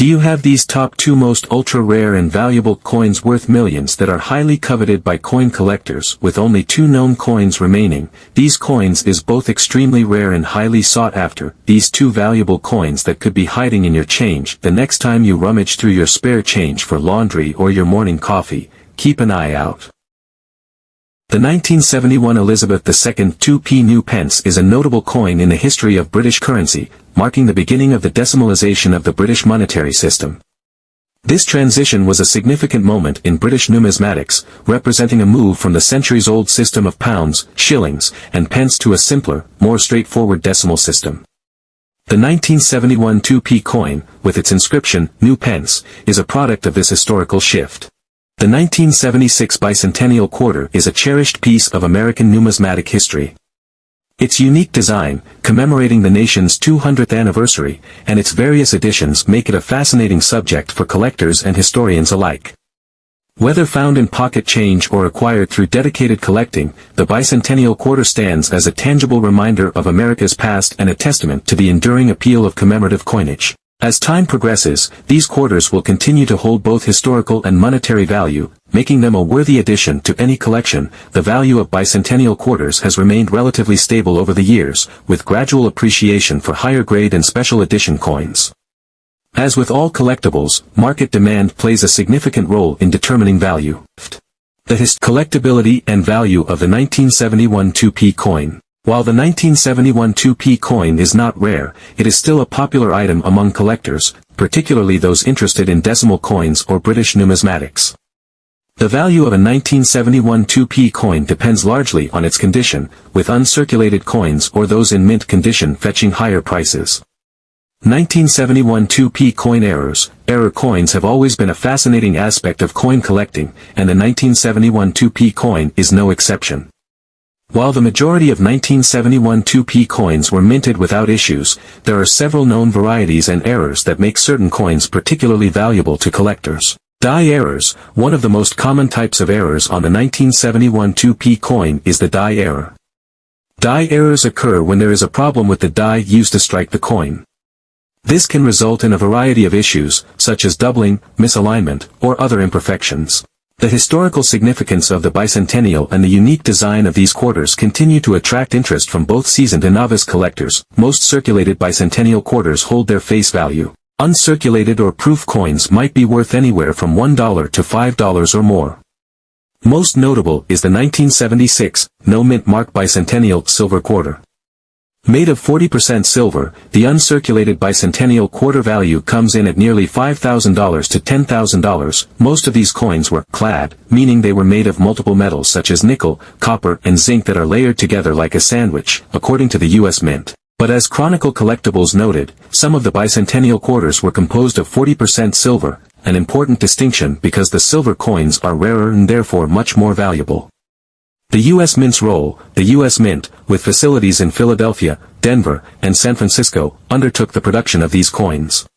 Do you have these top 2 most ultra-rare and valuable coins worth millions that are highly coveted by coin collectors with only 2 known coins remaining? These coins is both extremely rare and highly sought after. These 2 valuable coins that could be hiding in your change the next time you rummage through your spare change for laundry or your morning coffee. Keep an eye out. The 1971 Elizabeth II 2p new pence is a notable coin in the history of British currency, marking the beginning of the decimalization of the British monetary system. This transition was a significant moment in British numismatics, representing a move from the centuries-old system of pounds, shillings, and pence to a simpler, more straightforward decimal system. The 1971 2p coin, with its inscription, New Pence, is a product of this historical shift. The 1976 Bicentennial quarter is a cherished piece of American numismatic history. Its unique design, commemorating the nation's 200th anniversary, and its various editions make it a fascinating subject for collectors and historians alike. Whether found in pocket change or acquired through dedicated collecting, the Bicentennial quarter stands as a tangible reminder of America's past and a testament to the enduring appeal of commemorative coinage. As time progresses, these quarters will continue to hold both historical and monetary value, making them a worthy addition to any collection. The value of bicentennial quarters has remained relatively stable over the years, with gradual appreciation for higher grade and special edition coins. As with all collectibles, market demand plays a significant role in determining value. The collectibility and value of the 1971 2p coin. While the 1971 2p coin is not rare, it is still a popular item among collectors, particularly those interested in decimal coins or British numismatics. The value of a 1971 2p coin depends largely on its condition, with uncirculated coins or those in mint condition fetching higher prices. 1971 2p coin error coins have always been a fascinating aspect of coin collecting, and the 1971 2p coin is no exception. While the majority of 1971 2p coins were minted without issues, there are several known varieties and errors that make certain coins particularly valuable to collectors. Die errors. One of the most common types of errors on the 1971 2p coin is the die error. Die errors occur when there is a problem with the die used to strike the coin. This can result in a variety of issues, such as doubling, misalignment, or other imperfections. The historical significance of the bicentennial and the unique design of these quarters continue to attract interest from both seasoned and novice collectors. Most circulated bicentennial quarters hold their face value. Uncirculated or proof coins might be worth anywhere from $1 to $5 or more. Most notable is the 1976, no-mint mark bicentennial silver quarter. Made of 40% silver, the uncirculated bicentennial quarter value comes in at nearly $5,000 to $10,000. Most of these coins were clad, meaning they were made of multiple metals such as nickel, copper, and zinc that are layered together like a sandwich, according to the U.S. Mint. But as Chronicle Collectibles noted, some of the bicentennial quarters were composed of 40% silver, an important distinction because the silver coins are rarer and therefore much more valuable. The U.S. Mint's role. The U.S. Mint, with facilities in Philadelphia, Denver, and San Francisco, undertook the production of these coins.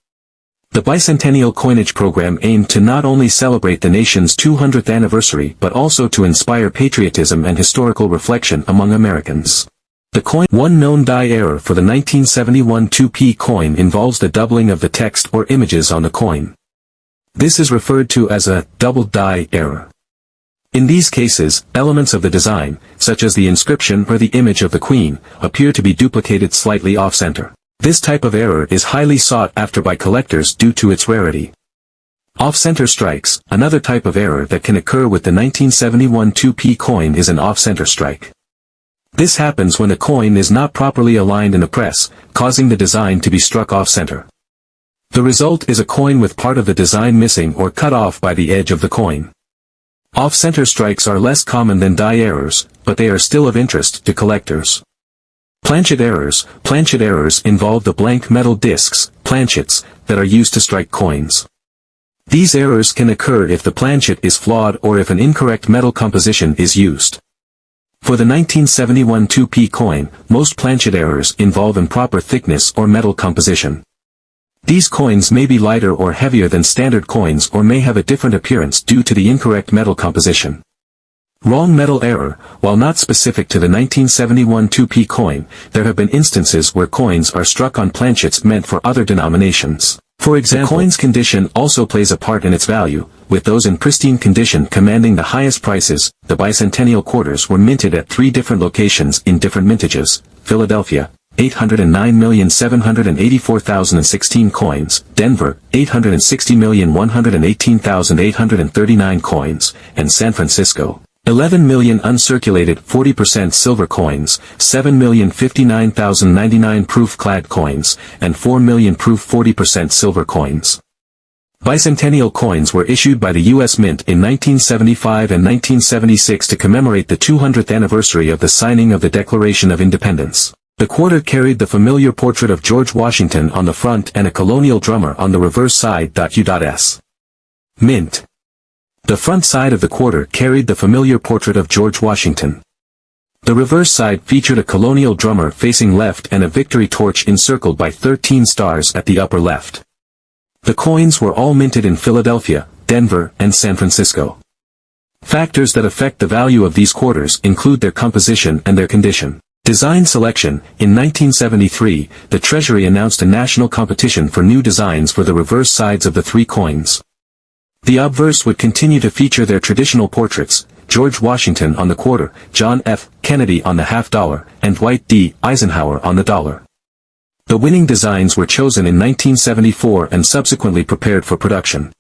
The Bicentennial coinage program aimed to not only celebrate the nation's 200th anniversary but also to inspire patriotism and historical reflection among Americans. One known die error for the 1971 2p coin involves the doubling of the text or images on the coin. This is referred to as a double die error. In these cases, elements of the design, such as the inscription or the image of the Queen, appear to be duplicated slightly off-center. This type of error is highly sought after by collectors due to its rarity. Off-center strikes. Another type of error that can occur with the 1971 2p coin is an off-center strike. This happens when a coin is not properly aligned in the press, causing the design to be struck off-center. The result is a coin with part of the design missing or cut off by the edge of the coin. Off-center strikes are less common than die errors, but they are still of interest to collectors. Planchet errors. Planchet errors involve the blank metal discs, planchets, that are used to strike coins. These errors can occur if the planchet is flawed or if an incorrect metal composition is used. For the 1971 2p coin, most planchet errors involve improper thickness or metal composition. These coins may be lighter or heavier than standard coins or may have a different appearance due to the incorrect metal composition. Wrong metal error. While not specific to the 1971 2p coin, there have been instances where coins are struck on planchets meant for other denominations. For example, the coin's condition also plays a part in its value, with those in pristine condition commanding the highest prices. The bicentennial quarters were minted at 3 different locations in different mintages: Philadelphia, 809,784,016 coins, Denver, 860,118,839 coins, and San Francisco, 11 million uncirculated 40% silver coins, 7,059,099 proof-clad coins, and 4 million proof 40% silver coins. Bicentennial coins were issued by the U.S. Mint in 1975 and 1976 to commemorate the 200th anniversary of the signing of the Declaration of Independence. The quarter carried the familiar portrait of George Washington on the front and a colonial drummer on the reverse side. U.S. Mint. The front side of the quarter carried the familiar portrait of George Washington. The reverse side featured a colonial drummer facing left and a victory torch encircled by 13 stars at the upper left. The coins were all minted in Philadelphia, Denver, and San Francisco. Factors that affect the value of these quarters include their composition and their condition. Design selection. In 1973, the Treasury announced a national competition for new designs for the reverse sides of the 3 coins. The obverse would continue to feature their traditional portraits: George Washington on the quarter, John F. Kennedy on the $50, and Dwight D. Eisenhower on the dollar. The winning designs were chosen in 1974 and subsequently prepared for production.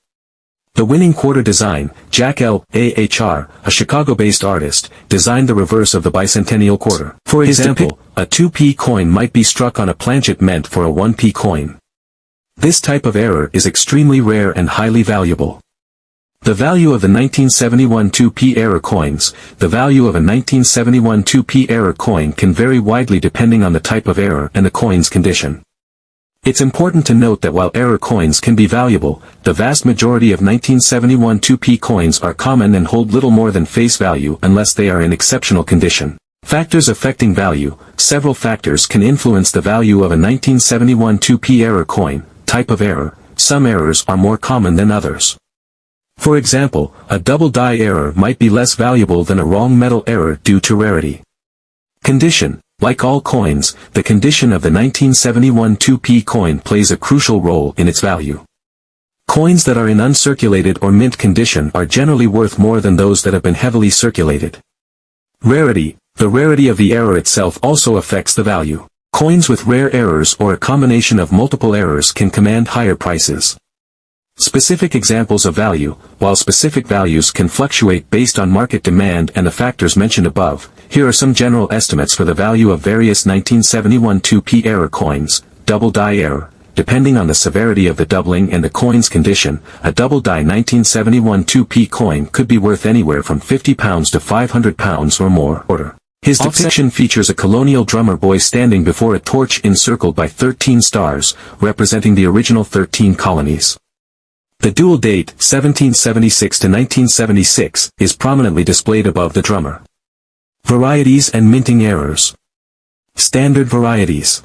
The winning quarter design, Jack L. Ahr, a Chicago-based artist, designed the reverse of the bicentennial quarter. For example, a 2p coin might be struck on a planchet meant for a 1p coin. This type of error is extremely rare and highly valuable. The value of the 1971 2p error coins. The value of a 1971 2p error coin can vary widely depending on the type of error and the coin's condition. It's important to note that while error coins can be valuable, the vast majority of 1971 2p coins are common and hold little more than face value unless they are in exceptional condition. Factors affecting value. Several factors can influence the value of a 1971 2p error coin. Type of error. Some errors are more common than others. For example, a double die error might be less valuable than a wrong metal error due to rarity. Condition. Like all coins, the condition of the 1971 2p coin plays a crucial role in its value. Coins that are in uncirculated or mint condition are generally worth more than those that have been heavily circulated. Rarity. The rarity of the error itself also affects the value. Coins with rare errors or a combination of multiple errors can command higher prices. Specific examples of value. While specific values can fluctuate based on market demand and the factors mentioned above, here are some general estimates for the value of various 1971 2p error coins. Double die error. Depending on the severity of the doubling and the coin's condition, a double die 1971 2p coin could be worth anywhere from £50 to £500 or more. His depiction features a colonial drummer boy standing before a torch encircled by 13 stars, representing the original 13 colonies. The dual date, 1776 to 1976, is prominently displayed above the drummer. Varieties and minting errors. Standard varieties.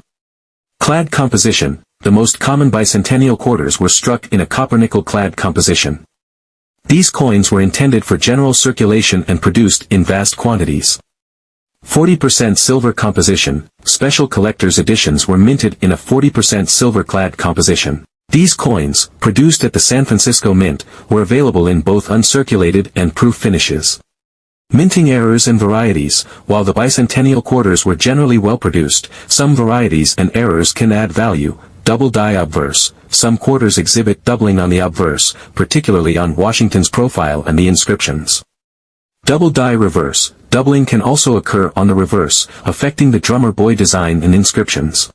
Clad composition. The most common bicentennial quarters were struck in a copper-nickel clad composition. These coins were intended for general circulation and produced in vast quantities. 40% silver composition. Special collector's editions were minted in a 40% silver-clad composition. These coins, produced at the San Francisco Mint, were available in both uncirculated and proof finishes. Minting errors and varieties. While the bicentennial quarters were generally well produced, some varieties and errors can add value. Double die obverse. Some quarters exhibit doubling on the obverse, particularly on Washington's profile and the inscriptions. Double die reverse. Doubling can also occur on the reverse, affecting the drummer boy design and inscriptions.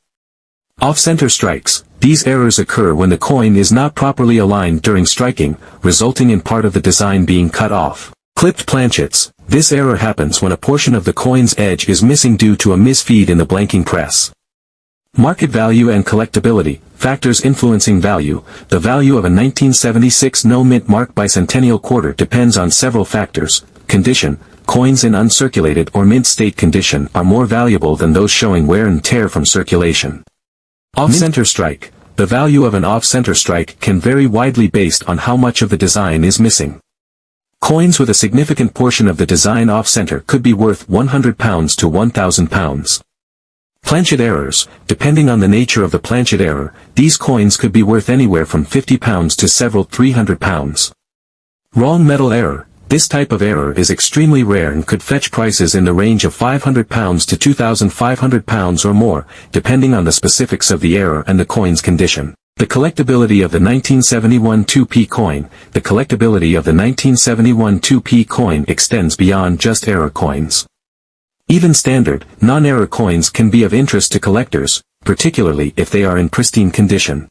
Off-center strikes. These errors occur when the coin is not properly aligned during striking, resulting in part of the design being cut off. Clipped planchets. This error happens when a portion of the coin's edge is missing due to a misfeed in the blanking press. Market value and collectibility. Factors influencing value. The value of a 1976 no-mint mark bicentennial quarter depends on several factors. Condition. Coins in uncirculated or mint state condition are more valuable than those showing wear and tear from circulation. Off-center strike. The value of an off-center strike can vary widely based on how much of the design is missing. Coins with a significant portion of the design off-center could be worth £100 to £1,000. Planchet errors. Depending on the nature of the planchet error, these coins could be worth anywhere from £50 to several £300. Wrong metal error. This type of error is extremely rare and could fetch prices in the range of £500 to £2,500 or more, depending on the specifics of the error and the coin's condition. The collectibility of the 1971 2p coin. The collectibility of the 1971 2p coin extends beyond just error coins. Even standard, non-error coins can be of interest to collectors, particularly if they are in pristine condition.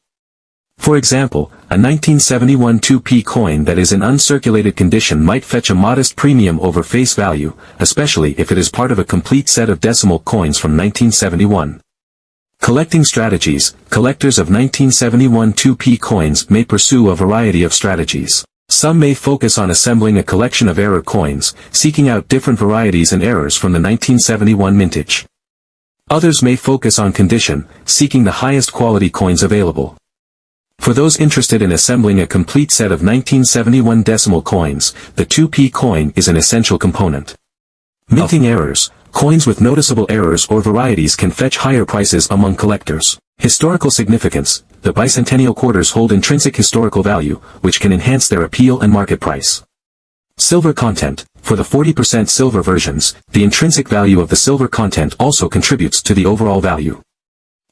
For example, a 1971 2p coin that is in uncirculated condition might fetch a modest premium over face value, especially if it is part of a complete set of decimal coins from 1971. Collecting strategies. Collectors of 1971 2p coins may pursue a variety of strategies. Some may focus on assembling a collection of error coins, seeking out different varieties and errors from the 1971 mintage. Others may focus on condition, seeking the highest quality coins available. For those interested in assembling a complete set of 1971 decimal coins, the 2p coin is an essential component. Minting errors. Coins with noticeable errors or varieties can fetch higher prices among collectors. Historical significance. The bicentennial quarters hold intrinsic historical value, which can enhance their appeal and market price. Silver content. For the 40% silver versions, the intrinsic value of the silver content also contributes to the overall value.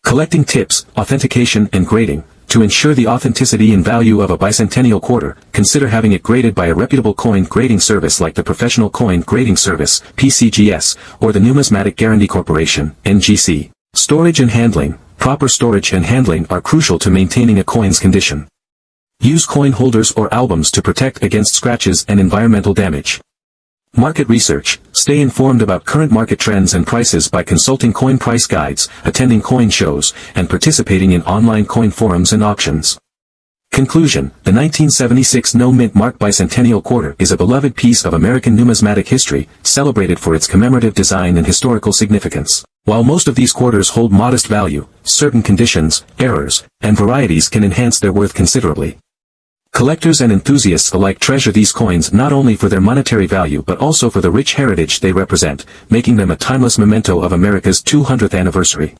Collecting tips, authentication and grading. To ensure the authenticity and value of a bicentennial quarter, consider having it graded by a reputable coin grading service like the Professional Coin Grading Service, PCGS, or the Numismatic Guarantee Corporation, NGC. Storage and handling. Proper storage and handling are crucial to maintaining a coin's condition. Use coin holders or albums to protect against scratches and environmental damage. Market research. Stay informed about current market trends and prices by consulting coin price guides, attending coin shows, and participating in online coin forums and auctions. Conclusion. The 1976 no-mint mark bicentennial quarter is a beloved piece of American numismatic history, celebrated for its commemorative design and historical significance. While most of these quarters hold modest value, certain conditions, errors, and varieties can enhance their worth considerably. Collectors and enthusiasts alike treasure these coins not only for their monetary value but also for the rich heritage they represent, making them a timeless memento of America's 200th anniversary.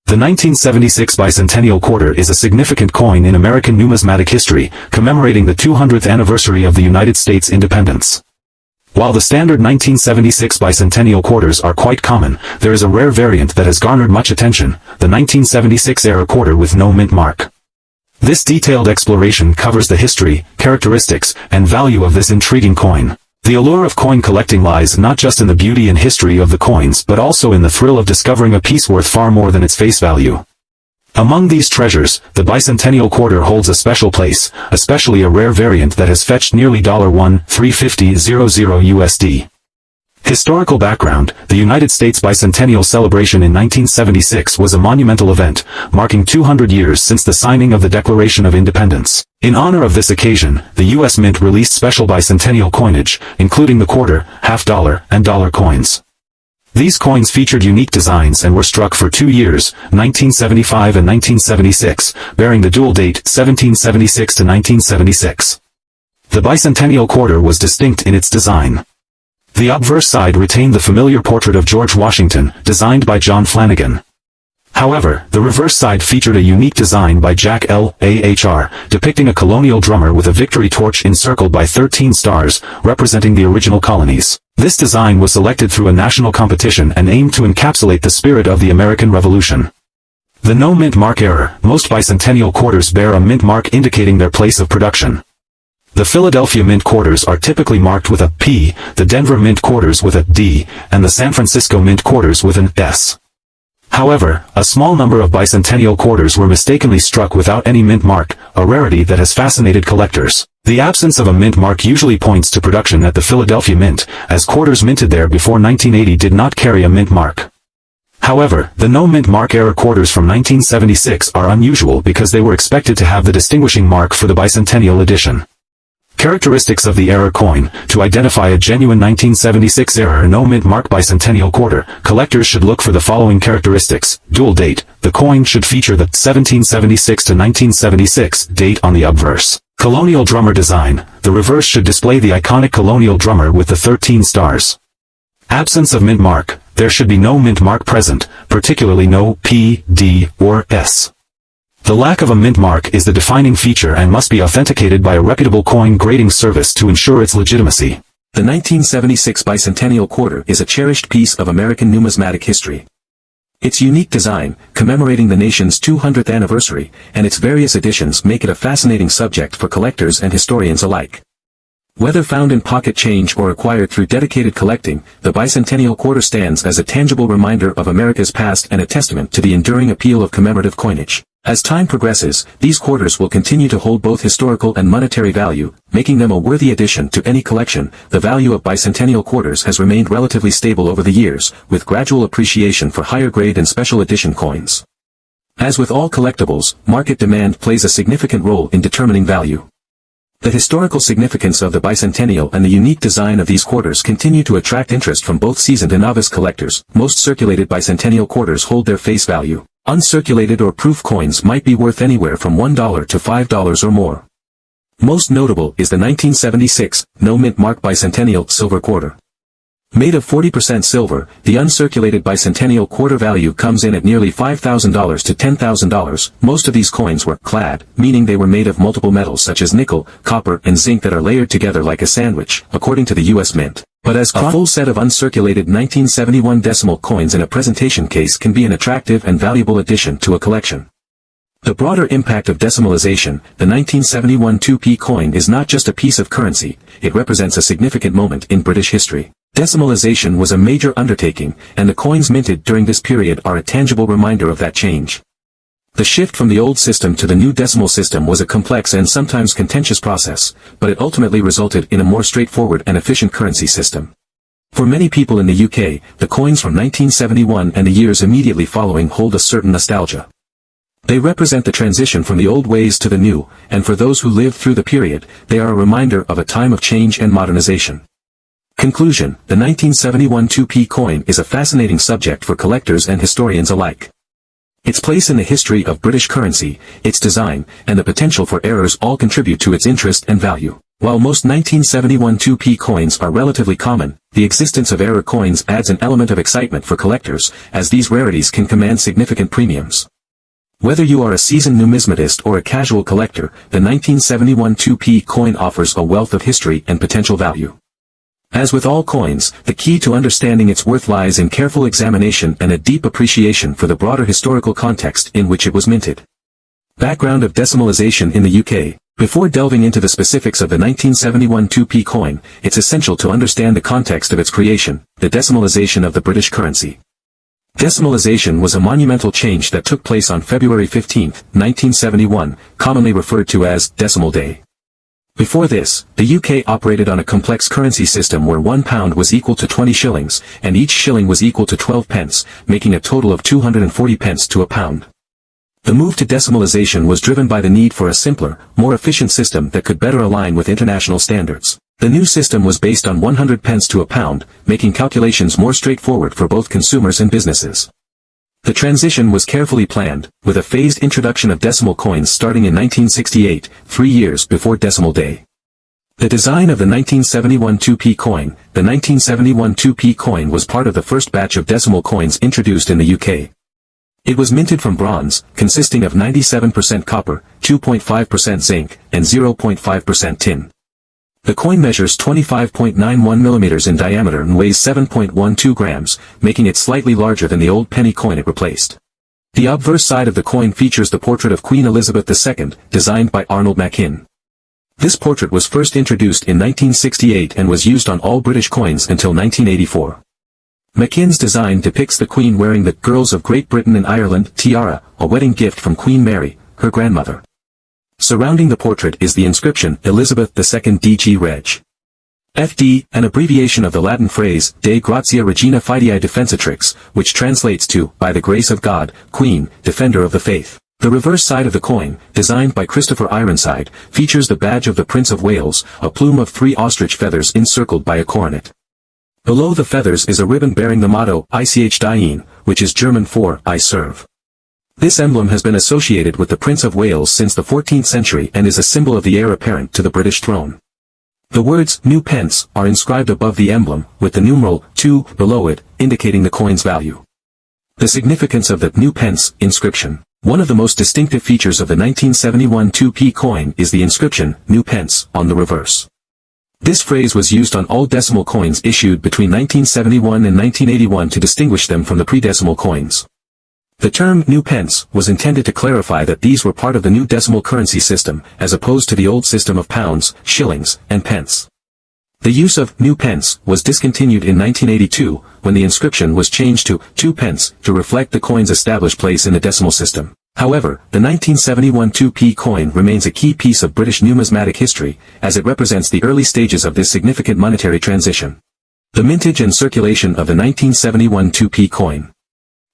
The 1976 bicentennial quarter is a significant coin in American numismatic history, commemorating the 200th anniversary of the United States independence. While the standard 1976 bicentennial quarters are quite common, there is a rare variant that has garnered much attention, the 1976 era quarter with no mint mark. This detailed exploration covers the history, characteristics, and value of this intriguing coin. The allure of coin collecting lies not just in the beauty and history of the coins but also in the thrill of discovering a piece worth far more than its face value. Among these treasures, the bicentennial quarter holds a special place, especially a rare variant that has fetched nearly $1,350,000 USD. Historical background. The United States bicentennial celebration in 1976 was a monumental event, marking 200 years since the signing of the Declaration of Independence. In honor of this occasion, the U.S. Mint released special bicentennial coinage, including the quarter, half-dollar, and dollar coins. These coins featured unique designs and were struck for 2 years, 1975 and 1976, bearing the dual date 1776 to 1976. The bicentennial quarter was distinct in its design. The obverse side retained the familiar portrait of George Washington, designed by John Flanagan. However, the reverse side featured a unique design by Jack L. Ahr, depicting a colonial drummer with a victory torch encircled by 13 stars, representing the original colonies. This design was selected through a national competition and aimed to encapsulate the spirit of the American Revolution. The no mint mark error. Most bicentennial quarters bear a mint mark indicating their place of production. The Philadelphia Mint quarters are typically marked with a P, the Denver Mint quarters with a D, and the San Francisco Mint quarters with an S. However, a small number of bicentennial quarters were mistakenly struck without any mint mark, a rarity that has fascinated collectors. The absence of a mint mark usually points to production at the Philadelphia Mint, as quarters minted there before 1980 did not carry a mint mark. However, the no mint mark era quarters from 1976 are unusual because they were expected to have the distinguishing mark for the bicentennial edition. Characteristics of the error coin. To identify a genuine 1976 error no mint mark bicentennial quarter, collectors should look for the following characteristics. Dual date. The coin should feature the 1776 to 1976 date on the obverse. Colonial drummer design. The reverse should display the iconic colonial drummer with the 13 stars. Absence of mint mark. There should be no mint mark present, particularly no P, D, or S. The lack of a mint mark is the defining feature and must be authenticated by a reputable coin grading service to ensure its legitimacy. The 1976 Bicentennial Quarter is a cherished piece of American numismatic history. Its unique design, commemorating the nation's 200th anniversary, and its various editions make it a fascinating subject for collectors and historians alike. Whether found in pocket change or acquired through dedicated collecting, the Bicentennial Quarter stands as a tangible reminder of America's past and a testament to the enduring appeal of commemorative coinage. As time progresses, these quarters will continue to hold both historical and monetary value, making them a worthy addition to any collection. The value of bicentennial quarters has remained relatively stable over the years, with gradual appreciation for higher grade and special edition coins. As with all collectibles, market demand plays a significant role in determining value. The historical significance of the bicentennial and the unique design of these quarters continue to attract interest from both seasoned and novice collectors. Most circulated bicentennial quarters hold their face value. Uncirculated or proof coins might be worth anywhere from $1 to $5 or more. Most notable is the 1976, no mint mark bicentennial silver quarter. Made of 40% silver, the uncirculated bicentennial quarter value comes in at nearly $5,000 to $10,000. Most of these coins were clad, meaning they were made of multiple metals such as nickel, copper, and zinc that are layered together like a sandwich, according to the U.S. Mint. But as a full set of uncirculated 1971 decimal coins in a presentation case can be an attractive and valuable addition to a collection. The broader impact of decimalization, the 1971 2p coin is not just a piece of currency, it represents a significant moment in British history. Decimalization was a major undertaking, and the coins minted during this period are a tangible reminder of that change. The shift from the old system to the new decimal system was a complex and sometimes contentious process, but it ultimately resulted in a more straightforward and efficient currency system. For many people in the UK, the coins from 1971 and the years immediately following hold a certain nostalgia. They represent the transition from the old ways to the new, and for those who lived through the period, they are a reminder of a time of change and modernization. Conclusion: the 1971 2p coin is a fascinating subject for collectors and historians alike. Its place in the history of British currency, its design, and the potential for errors all contribute to its interest and value. While most 1971 2p coins are relatively common, the existence of error coins adds an element of excitement for collectors, as these rarities can command significant premiums. Whether you are a seasoned numismatist or a casual collector, the 1971 2p coin offers a wealth of history and potential value. As with all coins, the key to understanding its worth lies in careful examination and a deep appreciation for the broader historical context in which it was minted. Background of decimalization in the UK. Before delving into the specifics of the 1971 2p coin, it's essential to understand the context of its creation, the decimalization of the British currency. Decimalization was a monumental change that took place on February 15, 1971, commonly referred to as Decimal Day. Before this, the UK operated on a complex currency system where £1 was equal to 20 shillings, and each shilling was equal to 12 pence, making a total of 240 pence to a pound. The move to decimalization was driven by the need for a simpler, more efficient system that could better align with international standards. The new system was based on 100 pence to a pound, making calculations more straightforward for both consumers and businesses. The transition was carefully planned, with a phased introduction of decimal coins starting in 1968, 3 years before Decimal Day. The design of the 1971 2p coin. The 1971 2p coin was part of the first batch of decimal coins introduced in the UK. It was minted from bronze, consisting of 97% copper, 2.5% zinc, and 0.5% tin. The coin measures 25.91 mm in diameter and weighs 7.12 grams, making it slightly larger than the old penny coin it replaced. The obverse side of the coin features the portrait of Queen Elizabeth II, designed by Arnold Machin. This portrait was first introduced in 1968 and was used on all British coins until 1984. Machin's design depicts the Queen wearing the Girls of Great Britain and Ireland tiara, a wedding gift from Queen Mary, her grandmother. Surrounding the portrait is the inscription Elizabeth II DG Reg. FD, an abbreviation of the Latin phrase De Gratia Regina Fidei Defensatrix, which translates to, by the grace of God, Queen, Defender of the Faith. The reverse side of the coin, designed by Christopher Ironside, features the badge of the Prince of Wales, a plume of 3 ostrich feathers encircled by a coronet. Below the feathers is a ribbon bearing the motto, Ich diene, which is German for, I serve. This emblem has been associated with the Prince of Wales since the 14th century and is a symbol of the heir apparent to the British throne. The words, new pence, are inscribed above the emblem, with the numeral, 2, below it, indicating the coin's value. The significance of the new pence inscription. One of the most distinctive features of the 1971 2p coin is the inscription, new pence, on the reverse. This phrase was used on all decimal coins issued between 1971 and 1981 to distinguish them from the pre-decimal coins. The term new pence was intended to clarify that these were part of the new decimal currency system, as opposed to the old system of pounds, shillings, and pence. The use of new pence was discontinued in 1982, when the inscription was changed to 2 pence to reflect the coin's established place in the decimal system. However, the 1971 2p coin remains a key piece of British numismatic history, as it represents the early stages of this significant monetary transition. The mintage and circulation of the 1971 2p coin.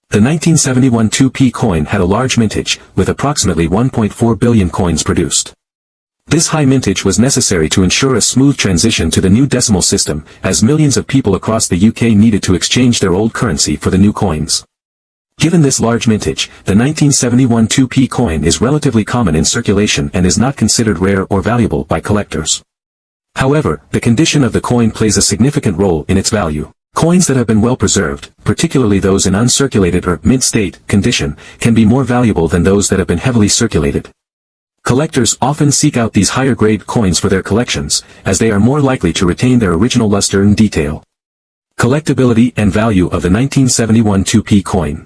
The 1971 2p coin had a large mintage, with approximately 1.4 billion coins produced. This high mintage was necessary to ensure a smooth transition to the new decimal system, as millions of people across the UK needed to exchange their old currency for the new coins. Given this large mintage, the 1971 2p coin is relatively common in circulation and is not considered rare or valuable by collectors. However, the condition of the coin plays a significant role in its value. Coins that have been well preserved, particularly those in uncirculated or mint-state condition, can be more valuable than those that have been heavily circulated. Collectors often seek out these higher-grade coins for their collections, as they are more likely to retain their original luster and detail. Collectibility and value of the 1971 2p coin.